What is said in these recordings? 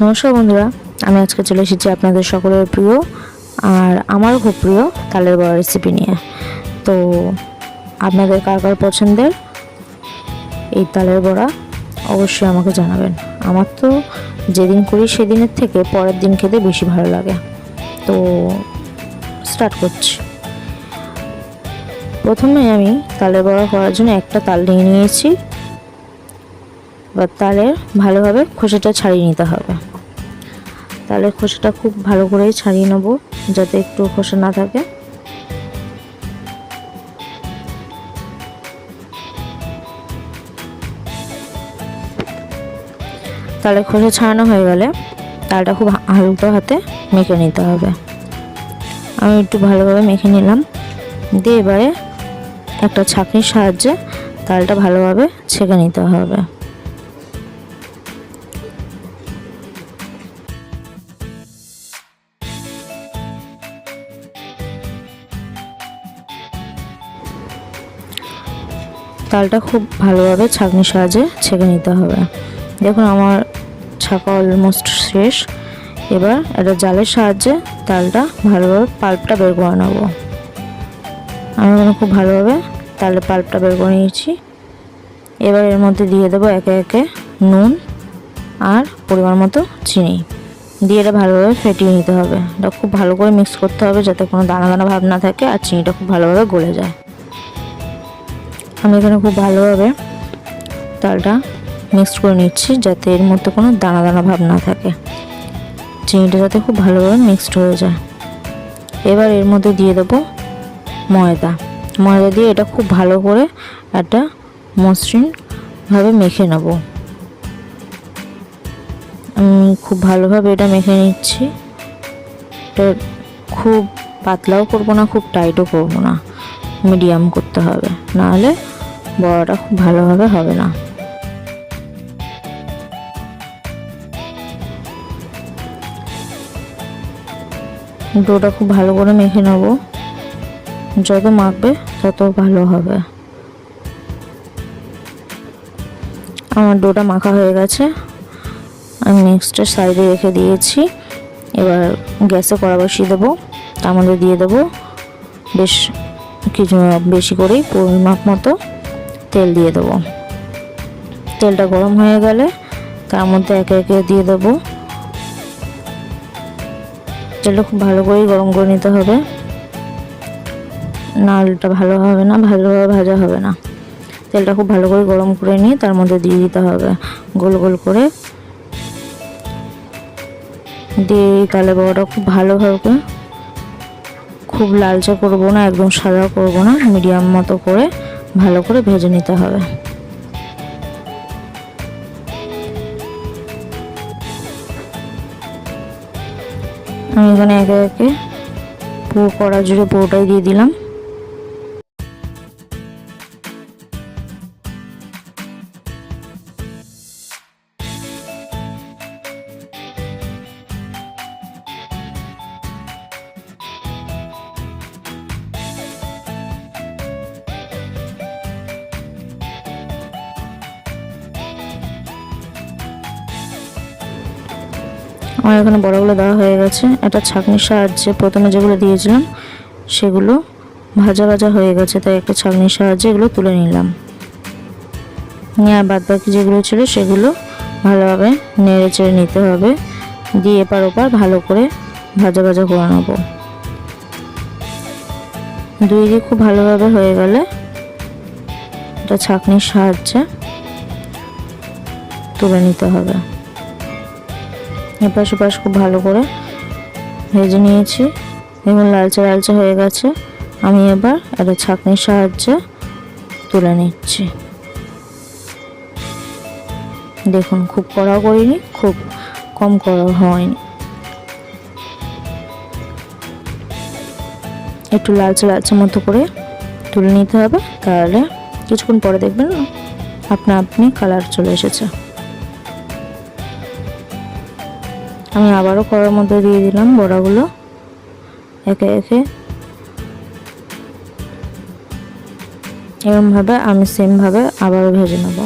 নমস্কার বন্ধুরা, আমি আজকে চলে এসেছি আপনাদের সকলের প্রিয় আর আমারও খুব প্রিয় তালের বড়া রেসিপি নিয়ে। তো আপনাদের কার কার পছন্দের এই তালের বড়া অবশ্যই আমাকে জানাবেন। আমার তো যেদিন করি সেদিনের থেকে পরের দিন খেতে বেশি ভালো লাগে। তো স্টার্ট করছি। প্রথমে আমি তালের বড়া করার জন্য একটা তাল নিয়ে নিয়েছি। এবার তালের ভালোভাবে খোসাটা ছাড়িয়ে নিতে হবে। তালের খোসাটা খুব ভালো করে ছাড়িয়ে নেব, যাতে একটু খোসা না থাকে। তালের খোসা ছাড়ানো হয়ে গেলে তালটা খুব হালকা হাতে মেখে নিতে হবে। আমি একটু ভালোভাবে মেখে নিলাম, দিয়ে এবারে একটা ছাঁকনির সাহায্যে তালটা ভালোভাবে ছেঁকে নিতে হবে। তালটা খুব ভালোভাবে ছাঁকনির সাহায্যে ছেঁকে নিতে হবে। দেখুন আমার ছাঁকা অলমোস্ট শেষ। এবার একটা জালের সাহায্যে তালটা ভালোভাবে পাল্পটা বের করে নেব। আমি এখানে খুব ভালোভাবে তালের পাল্পটা বের করে নিয়েছি। এবার এর মধ্যে দিয়ে দেবো একে একে নুন আর পরিমাণ মতো চিনি, দিয়ে এটা ভালোভাবে ফেটিয়ে নিতে হবে। এটা খুব ভালো করে মিক্স করতে হবে যাতে কোনো দানা দানা ভাব না থাকে আর চিনিটা খুব ভালোভাবে গলে যায়। আমি এখানে খুব ভালোভাবে তালটা মিক্স করে নিচ্ছি যাতে এর মধ্যে কোনো দানা দানা ভাব না থাকে, চিনিটা যাতে খুব ভালোভাবে মিক্সড হয়ে যায়। এবার এর মধ্যে দিয়ে দেবো ময়দা দিয়ে এটা খুব ভালো করে একটা মসৃণভাবে মেখে নেব। আমি খুব ভালোভাবে এটা মেখে নিচ্ছি। এটা খুব পাতলাও করব না, খুব টাইটও করব না, মিডিয়াম করতে হবে, নাহলে বড়াটা খুব ভালোভাবে হবে না। ডোটা খুব ভালো করে মেখে নেব, যত মাখবে তত ভালো হবে। আমার ডোটা মাখা হয়ে গেছে, আমি নেক্সটের সাইডে রেখে দিয়েছি। এবার গ্যাসে কড়া বসিয়ে দেবো, তার মধ্যে দিয়ে দেবো কিছু বেশি করেই পরিমাপ মতো তেল দিয়ে দেবো। তেলটা গরম হয়ে গেলে তার মধ্যে একে একে দিয়ে দেবো। তেলটা খুব ভালো করেই গরম করে নিতে হবে, নালটা ভালো হবে না, ভালোভাবে ভাজা হবে না। তেলটা খুব ভালো করে গরম করে নিয়ে তার মধ্যে দিয়ে দিতে হবে গোল গোল করে। দিয়ে তালে বড়াটা খুব ভালোভাবে, খুব লালচে করবো না, একদম সাদা করবো না, মিডিয়াম মতো করে ভালো করে ভেজে নিতে হবে। আমি এখানে একে একে পুরো কড়া জুড়ে পুরোটাই দিয়ে দিলাম। আমার এখানে বড়াগুলো দেওয়া হয়ে গেছে। একটা ছাঁকনির সাহায্যে প্রথমে যেগুলো দিয়েছিলাম সেগুলো ভাজা ভাজা হয়ে গেছে, তাই একটা ছাঁকনির সাহায্যে এগুলো তুলে নিলাম। নিয়ে আর বাদ বাকি যেগুলো ছিল সেগুলো ভালোভাবে নেড়ে চেড়ে নিতে হবে, দিয়ে এপার ওপার ভালো করে ভাজা ভাজা করে নেব। দুই দিক খুব ভালোভাবে হয়ে গেলে একটা ছাঁকনির সাহায্যে তুলে নিতে হবে। এপাশ ওপাশ খুব ভালো করে ভেজে নিয়েছি, এবং লালচে লালচে হয়ে গেছে। আমি এবার একটা ছাঁকনির সাহায্যে তুলে নিচ্ছি। দেখুন খুব কড়াও করিনি, খুব কম কড়াও হয়নি, একটু লালচে লালচে মতো করে তুলে নিতে হবে। তাহলে কিছুক্ষণ পরে দেখবেন আপনা আপনি কালার চলে এসেছে। আমি আবারও কড়ার মধ্যে দিয়ে দিলাম বড়াগুলো একে একে। এরকমভাবে আমি সেমভাবে আবারও ভেজে নেব।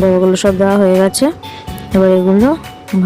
বড়গুলো সব দেওয়া হয়ে গেছে। এবার এগুলো ভালো